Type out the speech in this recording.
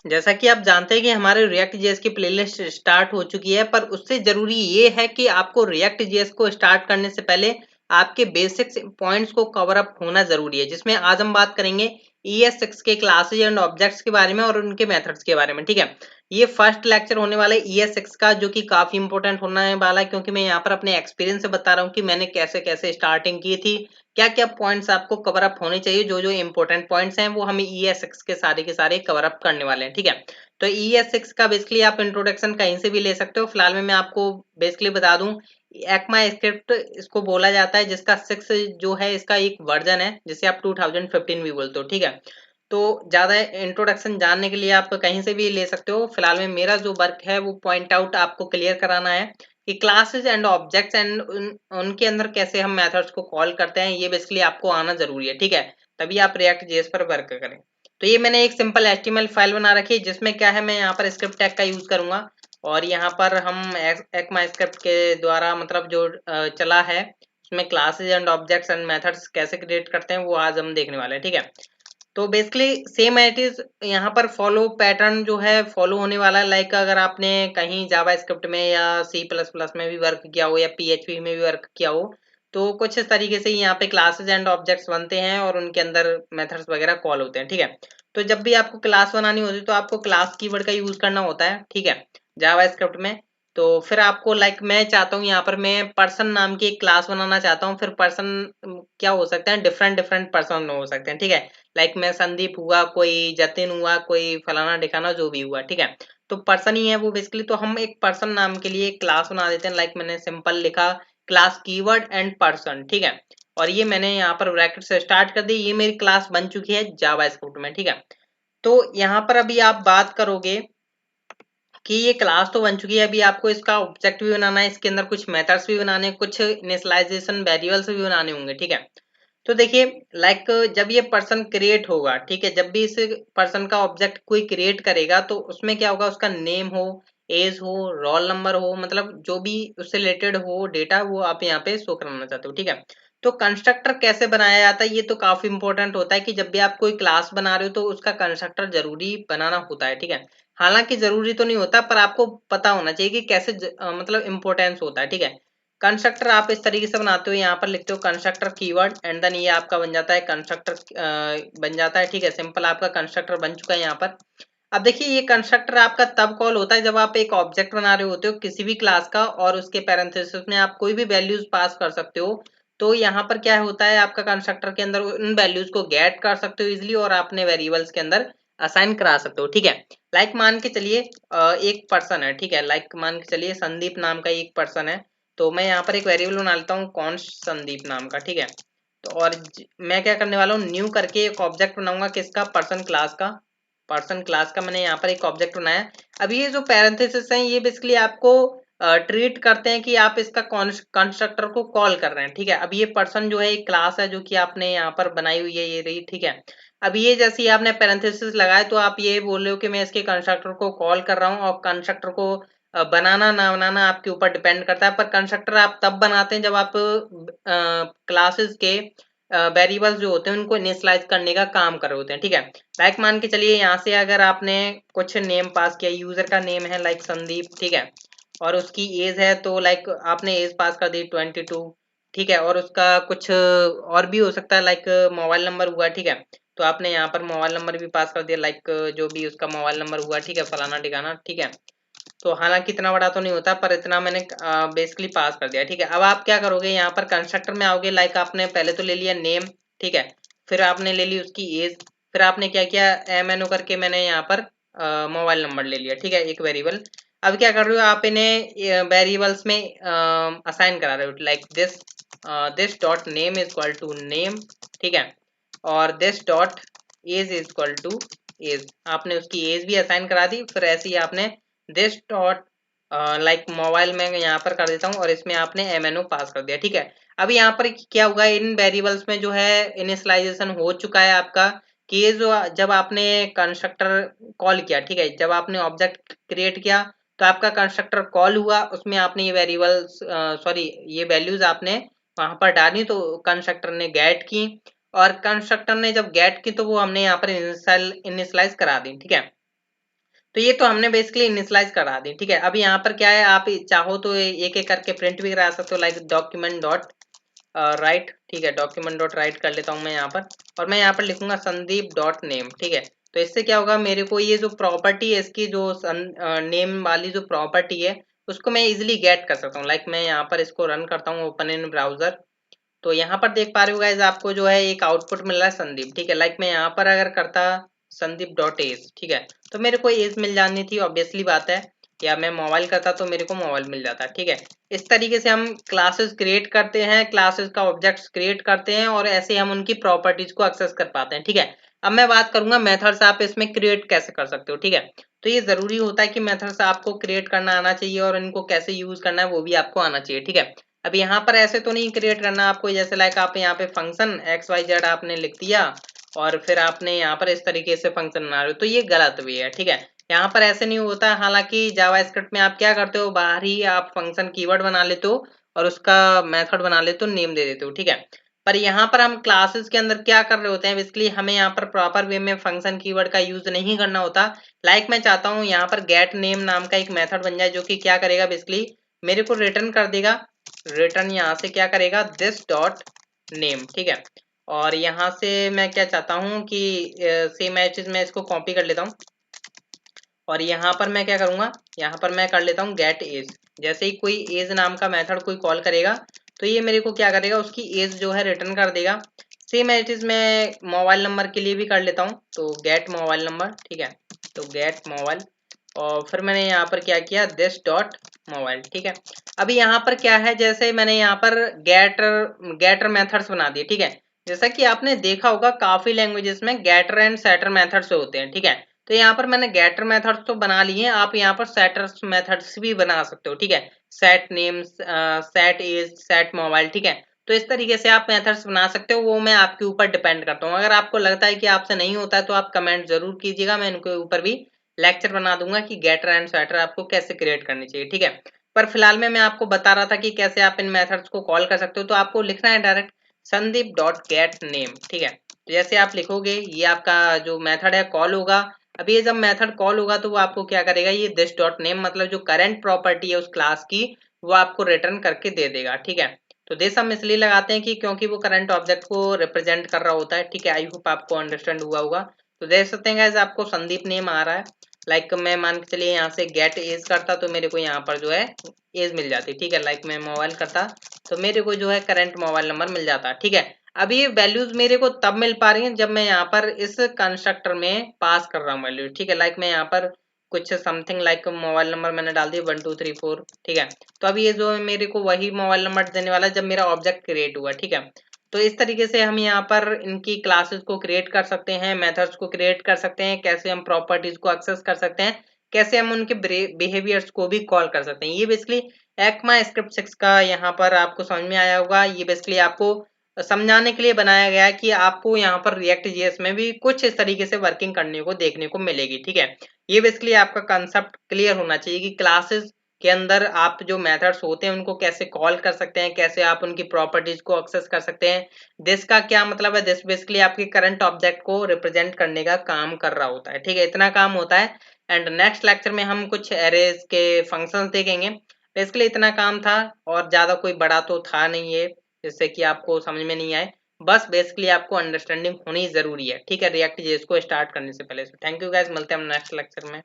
जैसा कि आप जानते हैं कि हमारे रिएक्ट जेएस की प्लेलिस्ट स्टार्ट हो चुकी है, पर उससे जरूरी ये है कि आपको रिएक्ट जेएस को स्टार्ट करने से पहले आपके बेसिक्स पॉइंट्स को कवर अप होना जरूरी है, जिसमें आज हम बात करेंगे ES6 के क्लासेज एंड ऑब्जेक्ट्स के बारे में और उनके मेथड्स के बारे में। ठीक है, ये फर्स्ट लेक्चर होने वाला है ES6 का, जो कि काफी इंपॉर्टेंट होने वाला है, क्योंकि मैं यहाँ पर अपने एक्सपीरियंस से बता रहा हूँ कि मैंने कैसे कैसे स्टार्टिंग की थी, क्या क्या पॉइंट्स आपको कवर अप होने चाहिए। जो जो इंपॉर्टेंट पॉइंट्स हैं वो हमें ES6 के सारे कवर अप करने वाले हैं। ठीक है, तो ES6 का बेसिकली आप इंट्रोडक्शन कहीं से भी ले सकते हो। फिलहाल में मैं आपको बेसिकली बता दूं, एक्मा स्क्रिप्ट इसको बोला जाता है, जिसका 6 जो है इसका एक वर्जन है, जिसे आप 2015 भी बोलते हो। ठीक है, तो ज्यादा इंट्रोडक्शन जानने के लिए आप कहीं से भी ले सकते हो। फिलहाल में मेरा जो वर्क है वो पॉइंट आउट आपको क्लियर कराना है कि क्लासेस एंड ऑब्जेक्ट्स एंड उनके अंदर कैसे हम मेथड्स को कॉल करते हैं, ये बेसिकली आपको आना जरूरी है। ठीक है, तभी आप रिएक्ट जेएस पर वर्क करें। तो ये मैंने एक सिंपल HTML फाइल बना रखी है, जिसमें क्या है, मैं यहाँ पर स्क्रिप्ट टैग का यूज करूंगा, और यहाँ पर हम एक्मा स्क्रिप्ट के द्वारा मतलब जो चला है उसमें classes and objects and methods कैसे क्रिएट करते हैं वो आज हम देखने वाले हैं। ठीक है, तो बेसिकली सेम एट इज यहाँ पर फॉलो पैटर्न जो है फॉलो होने वाला है। लाइक अगर आपने कहीं जावा स्क्रिप्ट में या C++ में भी वर्क किया हो या PHP में भी वर्क किया हो, तो कुछ इस तरीके से यहाँ पे क्लासेस एंड ऑब्जेक्ट्स बनते हैं और उनके अंदर मेथड्स वगैरह कॉल होते हैं। ठीक है, तो जब भी आपको क्लास बनानी होती है तो आपको क्लास कीवर्ड का यूज करना होता है। ठीक है, जावा स्क्रिप्ट में। तो फिर आपको लाइक मैं चाहता हूँ यहाँ पर मैं पर्सन नाम की एक क्लास बनाना चाहता हूँ। फिर पर्सन क्या हो सकते हैं, डिफरेंट डिफरेंट पर्सन हो सकते हैं। ठीक है, लाइक मैं संदीप हुआ, कोई जतिन हुआ, कोई फलाना ढिकाना जो भी हुआ। ठीक है, तो पर्सन ही है वो बेसिकली। तो हम एक पर्सन नाम के लिए एक क्लास बना देते हैं। लाइक मैंने सिंपल लिखा क्लास कीवर्ड एंड पर्सन। ठीक है, और ये मैंने यहाँ पर ब्रैकेट से स्टार्ट कर दी। ये मेरी क्लास बन चुकी है जावा स्क्रिप्ट में। ठीक है, तो यहाँ पर अभी आप बात करोगे कि ये क्लास तो बन चुकी है, अभी आपको इसका ऑब्जेक्ट भी बनाना है, इसके अंदर कुछ मेथड्स भी बनाने हैं, कुछ इनिशियलाइजेशन वेरिएबल्स भी बनाने होंगे। ठीक है, तो देखिए लाइक जब ये पर्सन क्रिएट होगा, ठीक है, जब भी इस पर्सन का ऑब्जेक्ट कोई क्रिएट करेगा तो उसमें क्या होगा, उसका नेम हो, एज हो, रोल नंबर हो, मतलब जो भी उससे रिलेटेड हो डेटा वो आप यहाँ पे शो कराना चाहते हो। ठीक है, तो कंस्ट्रक्टर कैसे बनाया जाता है ये तो काफी इंपॉर्टेंट होता है कि जब भी आप कोई क्लास बना रहे हो तो उसका कंस्ट्रक्टर जरूरी बनाना होता है। ठीक है, हालांकि जरूरी तो नहीं होता, पर आपको पता होना चाहिए कि कैसे मतलब इंपॉर्टेंस होता है। ठीक है, कंस्ट्रक्टर आप इस तरीके से बनाते हो, यहाँ पर लिखते हो कंस्ट्रक्टर कीवर्ड एंड देन ये आपका बन जाता है कंस्ट्रक्टर बन जाता है। ठीक है, सिंपल आपका कंस्ट्रक्टर बन चुका है यहाँ पर। अब देखिए ये कंस्ट्रक्टर आपका तब कॉल होता है जब आप एक ऑब्जेक्ट बना रहे होते हो किसी भी क्लास का, और उसके पैरेंथेसिस में आप कोई भी वैल्यूज पास कर सकते हो। तो यहाँ पर क्या होता है, आपका कंस्ट्रक्टर के अंदर उन वैल्यूज को गेट कर सकते हो इजिली, और आपने वेरिएबल्स के अंदर असाइन करा सकते हो। ठीक है, लाइक मान के चलिए एक पर्सन है। ठीक है, लाइक मान के चलिए संदीप नाम का एक पर्सन है, तो मैं यहाँ पर एक वेरिएबल बना लेता हूँ कॉन्स्ट संदीप नाम का। ठीक है, तो और मैं क्या करने वाला हूँ, न्यू करके एक ऑब्जेक्ट बनाऊंगा किसका, पर्सन क्लास का। पर्सन क्लास का मैंने यहाँ पर एक ऑब्जेक्ट बनाया। अब ये जो पैरेंथेसिस है ये बेसिकली आपको ट्रीट करते हैं कि आप इसका कंस्ट्रक्टर को कॉल कर रहे हैं। ठीक है, अब ये पर्सन जो है एक क्लास है जो कि आपने यहाँ पर बनाई हुई है, ये रही। ठीक है, अब ये जैसे ही आपने पैरेंथेसिस लगाए तो आप ये बोल रहे हो कि मैं इसके कंस्ट्रक्टर को कॉल कर रहा हूँ, और कंस्ट्रक्टर को बनाना ना बनाना आपके ऊपर डिपेंड करता है। पर कंस्ट्रक्टर आप तब बनाते हैं जब आप क्लासेस के वेरिएबल्स जो होते हैं उनको इनिशियलाइज करने का काम कर रहे होते हैं। ठीक है, लाइक मान के चलिए यहाँ से अगर आपने कुछ नेम पास किया, यूजर का नेम है लाइक संदीप। ठीक है, और उसकी एज है तो लाइक आपने एज पास कर दी 22। ठीक है, और उसका कुछ और भी हो सकता है, लाइक मोबाइल नंबर हुआ। ठीक है, तो आपने यहाँ पर मोबाइल नंबर भी पास कर दिया, लाइक जो भी उसका मोबाइल नंबर हुआ। ठीक है, फलाना ठिकाना। ठीक है, तो हालांकि इतना बड़ा तो नहीं होता, पर इतना मैंने बेसिकली पास कर दिया। ठीक है, अब आप क्या करोगे, यहाँ पर कंस्ट्रक्टर में आओगे। लाइक आपने पहले तो ले लिया नेम। ठीक है, फिर आपने ले ली उसकी एज, फिर आपने क्या किया, MNO करके मैंने यहाँ पर मोबाइल नंबर ले लिया। ठीक है, एक वेरिएबल। अब क्या कर रहे हो, आप इन्हें वेरिएबल्स में असाइन करा रहे हो, like this dot name is equal to name. ठीक है, और this dot age is equal to age, आपने उसकी एज भी असाइन करा दी। फिर ऐसे ही आपने दिस डॉट लाइक मोबाइल में यहाँ पर कर देता हूँ, और इसमें आपने MNO पास कर दिया। ठीक है, अब यहाँ पर क्या होगा, इन वेरिएबल्स में जो है इनिशियलाइजेशन हो चुका है आपका, कि ये जो जब आपने कंस्ट्रक्टर कॉल किया, ठीक है, जब आपने ऑब्जेक्ट क्रिएट किया तो आपका कंस्ट्रक्टर कॉल हुआ, उसमें आपने ये वेरिएबल्स सॉरी ये वैल्यूज आपने वहां पर डाली, तो कंस्ट्रक्टर ने गेट की, और कंस्ट्रक्टर ने जब गेट की तो वो हमने यहाँ पर इनिशियलाइज करा दी। ठीक है, तो ये तो हमने बेसिकली इनिशियलाइज करा दी, ठीक है। अब यहाँ पर क्या है, आप चाहो तो एक एक करके प्रिंट भी करा सकते हो, लाइक डॉक्यूमेंट डॉट राइट, ठीक है, डॉक्यूमेंट डॉट राइट कर लेता हूँ मैं यहाँ पर, और मैं यहाँ पर लिखूंगा संदीप डॉट नेम, ठीक है। तो इससे क्या होगा, मेरे को ये जो प्रॉपर्टी है इसकी जो नेम वाली जो प्रॉपर्टी है उसको मैं इजिली गेट कर सकता हूँ। लाइक मैं यहाँ पर इसको रन करता हूँ ओपन इन ब्राउजर, तो यहाँ पर देख पा रहे हो गाइस आपको जो है एक आउटपुट मिल रहा है संदीप, ठीक है। लाइक मैं यहाँ पर अगर करता संदीप डॉट एज, ठीक है, तो मेरे को एज मिल जानी थी, ऑब्वियसली बात है। या मैं मोबाइल करता तो मेरे को मोबाइल मिल जाता, ठीक है। इस तरीके से हम क्लासेस क्रिएट करते हैं, क्लासेस का ऑब्जेक्ट्स क्रिएट करते हैं, और ऐसे हम उनकी प्रॉपर्टीज को एक्सेस कर पाते हैं, ठीक है। अब मैं बात करूंगा मेथड्स आप इसमें क्रिएट कैसे कर सकते हो, ठीक है। तो ये जरूरी होता है कि मेथड्स आपको क्रिएट करना आना चाहिए और इनको कैसे यूज करना है वो भी आपको आना चाहिए, ठीक है। अब यहाँ पर ऐसे तो नहीं क्रिएट करना आपको, जैसे लाइक आप यहाँ पे फंक्शन एक्स वाई जेड आपने लिख दिया और फिर आपने यहाँ पर इस तरीके से फंक्शन बना रहे हो, तो ये गलत भी है, ठीक है। यहाँ पर ऐसे नहीं होता, हालांकि जावास्क्रिप्ट में आप क्या करते हो, बाहर ही आप फंक्शन कीवर्ड बना लेते हो और उसका मेथड बना लेते हो, नेम दे देते हो, ठीक है। पर यहाँ पर हम क्लासेस के अंदर क्या कर रहे होते हैं, बेसिकली हमें यहाँ पर प्रॉपर वे में फंक्शन कीवर्ड का यूज नहीं करना होता। लाइक मैं चाहता हूँ यहाँ पर गेट नेम नाम का एक मेथड बन जाए जो कि क्या करेगा, बेसिकली मेरे को रिटर्न कर देगा, रिटर्न यहाँ से क्या करेगा, दिस डॉट नेम, ठीक है। और यहाँ से मैं क्या चाहता हूँ कि सेम चीज मैं इसको कॉपी कर लेता हूँ, और यहाँ पर मैं क्या करूंगा, यहाँ पर मैं कर लेता हूँ गेट एज। जैसे ही कोई एज नाम का मेथड कोई कॉल करेगा तो ये मेरे को क्या करेगा, उसकी एज जो है रिटर्न कर देगा। सेम चीज मैं मोबाइल नंबर के लिए भी कर लेता हूँ, तो गेट मोबाइल नंबर, ठीक है। तो गेट मोबाइल, और फिर मैंने यहाँ पर क्या किया, दिस डॉट मोबाइल, ठीक है। अभी यहाँ पर क्या है, जैसे मैंने यहाँ पर गेटर मेथड्स बना दिए, ठीक है। जैसा कि आपने देखा होगा काफी लैंग्वेजेस में गेटर एंड सेटर मेथड्स होते हैं, ठीक है। तो यहाँ पर मैंने गेटर मेथड्स तो बना लिए हैं, आप यहाँ पर सेटर्स मेथड्स भी बना सकते हो, ठीक है। Set name, set age, set mobile, ठीक है। तो इस तरीके से आप मेथड्स बना सकते हो, वो मैं आपके ऊपर डिपेंड करता हूँ। अगर आपको लगता है कि आपसे नहीं होता है तो आप कमेंट जरूर कीजिएगा, मैं इनके ऊपर भी लेक्चर बना दूंगा कि गेटर एंड सेटर आपको कैसे क्रिएट करनी चाहिए, ठीक है। पर फिलहाल में मैं आपको बता रहा था कि कैसे आप इन मेथड्स को कॉल कर सकते हो। तो आपको लिखना है direct Sandeep dot gate name, ठीक है। तो जैसे आप लिखोगे ये आपका जो मेथड है कॉल होगा। अब ये जब मेथड कॉल होगा तो वो आपको क्या करेगा, ये दिस डॉट नेम मतलब जो करंट प्रॉपर्टी है उस क्लास की वो आपको रिटर्न करके दे देगा, ठीक है। तो दिस हम इसलिए लगाते हैं कि क्योंकि वो करंट ऑब्जेक्ट को रिप्रेजेंट कर रहा होता है, ठीक है। आई होप आपको अंडरस्टैंड हुआ होगा। तो देख सकते हैं गाइस आपको संदीप नेम आ रहा है। लाइक मैं मान के चलिए यहाँ से गेट एज करता तो मेरे को यहाँ पर जो है एज मिल जाती, ठीक है। लाइक मैं मोबाइल करता तो मेरे को जो है करंट मोबाइल नंबर मिल जाता, ठीक है। अब ये वैल्यूज मेरे को तब मिल पा रही हैं जब मैं यहाँ पर इस कंस्ट्रक्टर में पास कर रहा हूँ वैल्यू, ठीक है। लाइक मैं यहाँ पर कुछ समथिंग लाइक मोबाइल नंबर मैंने डाल दिया 1234, ठीक है। तो अब ये जो है मेरे को वही मोबाइल नंबर देने वाला है जब मेरा ऑब्जेक्ट क्रिएट हुआ, ठीक है। तो इस तरीके से हम यहाँ पर इनकी क्लासेस को क्रिएट कर सकते हैं, मेथड्स को क्रिएट कर सकते हैं, कैसे हम प्रॉपर्टीज को एक्सेस कर सकते हैं, कैसे हम उनके बिहेवियर्स को भी कॉल कर सकते हैं। ये बेसिकली ECMA स्क्रिप्ट 6 का यहाँ पर आपको समझ में आया होगा। ये बेसिकली आपको समझाने के लिए बनाया गया है कि आपको यहाँ पर रिएक्ट जेएस में भी कुछ इस तरीके से वर्किंग करने को देखने को मिलेगी, ठीक है। ये बेसिकली आपका कंसेप्ट क्लियर होना चाहिए कि क्लासेस के अंदर आप जो मेथड्स होते हैं उनको कैसे कॉल कर सकते हैं, कैसे आप उनकी प्रॉपर्टीज को एक्सेस कर सकते हैं। दिस का क्या मतलब है, दिस बेसिकली आपके करंट ऑब्जेक्ट को रिप्रेजेंट करने का काम कर रहा होता है, ठीक है। इतना काम होता है। एंड नेक्स्ट लेक्चर में हम कुछ एरेज के फंक्शंस देखेंगे। बेसिकली इतना काम था, और ज्यादा कोई बड़ा तो था नहीं ये जिससे कि आपको समझ में नहीं आए। बस बेसिकली आपको अंडरस्टैंडिंग होनी जरूरी है, ठीक है, रिएक्ट जेएस को स्टार्ट करने से पहले। थैंक यू गाइस, मिलते हैं हम नेक्स्ट लेक्चर में।